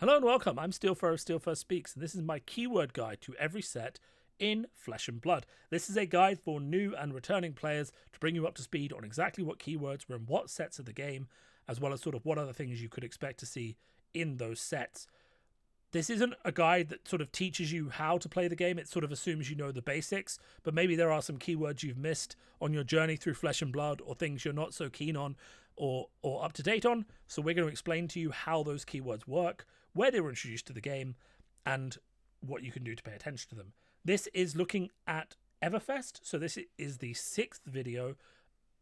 Hello and welcome, I'm Steelfur of Steelfur Speaks, and this is my keyword guide to every set in Flesh and Blood. This is a guide for new and returning players to bring you up to speed on exactly what keywords were in what sets of the game, as well as sort of what other things you could expect to see in those sets. This isn't a guide that sort of teaches you how to play the game, it sort of assumes you know the basics, but maybe there are some keywords you've missed on your journey through Flesh and Blood, or things you're not so keen on or up to date on. So we're going to explain to you how those keywords work, where they were introduced to the game, and what you can do to pay attention to them. This is looking at Everfest, so this is the 6th video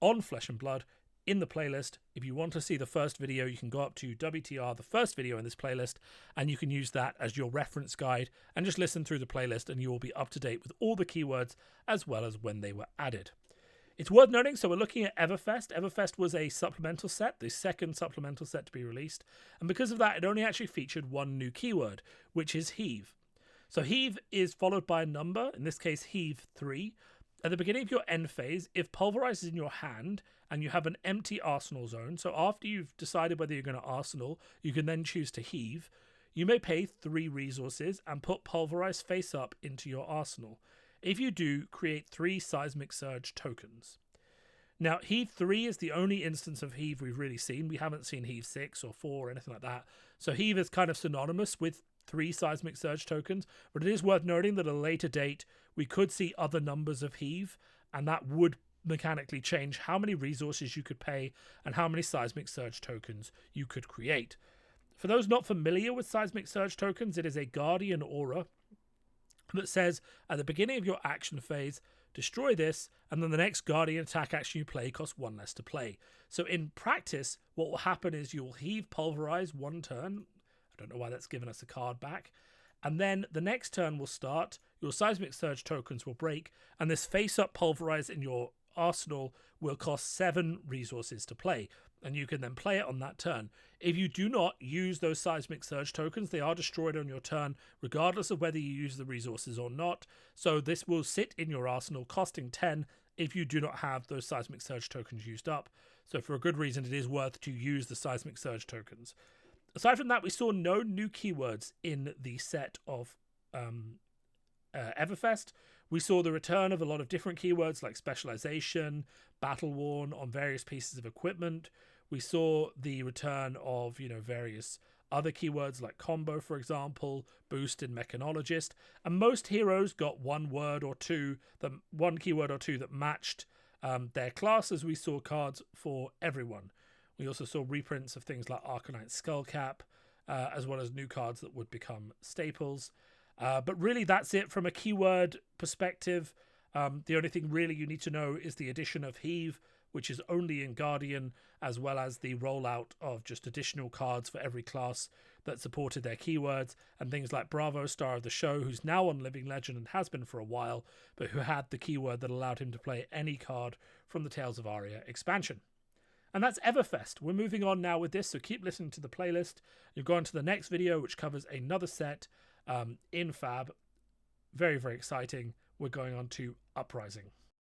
on Flesh and Blood in the playlist. If you want to see the first video, you can go up to WTR, the first video in this playlist, and you can use that as your reference guide and just listen through the playlist, and you will be up to date with all the keywords as well as when they were added. It's worth noting, so we're looking at Everfest. Everfest was a supplemental set, the second supplemental set to be released, and because of that, it only actually featured one new keyword, which is heave. So heave is followed by a number, in this case heave 3. At the beginning of your end phase, if pulverize is in your hand and you have an empty arsenal zone, so after you've decided whether you're going to arsenal, you can then choose to heave. You may pay 3 resources and put pulverize face up into your arsenal. If you do, create 3 seismic surge tokens. Now, heave 3 is the only instance of heave we've really seen. We haven't seen heave 6 or 4 or anything like that. So heave is kind of synonymous with 3 seismic surge tokens, but it is worth noting that at a later date we could see other numbers of heave, and that would mechanically change how many resources you could pay and how many seismic surge tokens you could create. For those not familiar with seismic surge tokens, it is a guardian aura that says at the beginning of your action phase, destroy this, and then the next guardian attack action you play costs 1 less to play. So in practice, what will happen is you'll heave pulverize 1 turn. I don't know why that's given us a card back. And then the next turn will start, your seismic surge tokens will break, and this face-up pulverize in your arsenal will cost 7 resources to play, and you can then play it on that turn. If you do not use those seismic surge tokens, they are destroyed on your turn, regardless of whether you use the resources or not. So this will sit in your arsenal, costing 10 if you do not have those seismic surge tokens used up. So for a good reason, it is worth to use the seismic surge tokens. Aside from that, we saw no new keywords in the set of Everfest. We saw the return of a lot of different keywords like specialization, battle worn on various pieces of equipment. We saw the return of, various other keywords like combo, for example, boost and mechanologist. And most heroes got one keyword or two that matched their class, as we saw cards for everyone. We also saw reprints of things like Arcanite Skullcap, as well as new cards that would become staples. But really, that's it from a keyword perspective. The only thing really you need to know is the addition of heave, which is only in Guardian, as well as the rollout of just additional cards for every class that supported their keywords, and things like Bravo, Star of the Show, who's now on Living Legend and has been for a while, but who had the keyword that allowed him to play any card from the Tales of Aria expansion. And that's Everfest. We're moving on now with this, so keep listening to the playlist. You'll go on to the next video, which covers another set in Fab. Very, very exciting. We're going on to Uprising.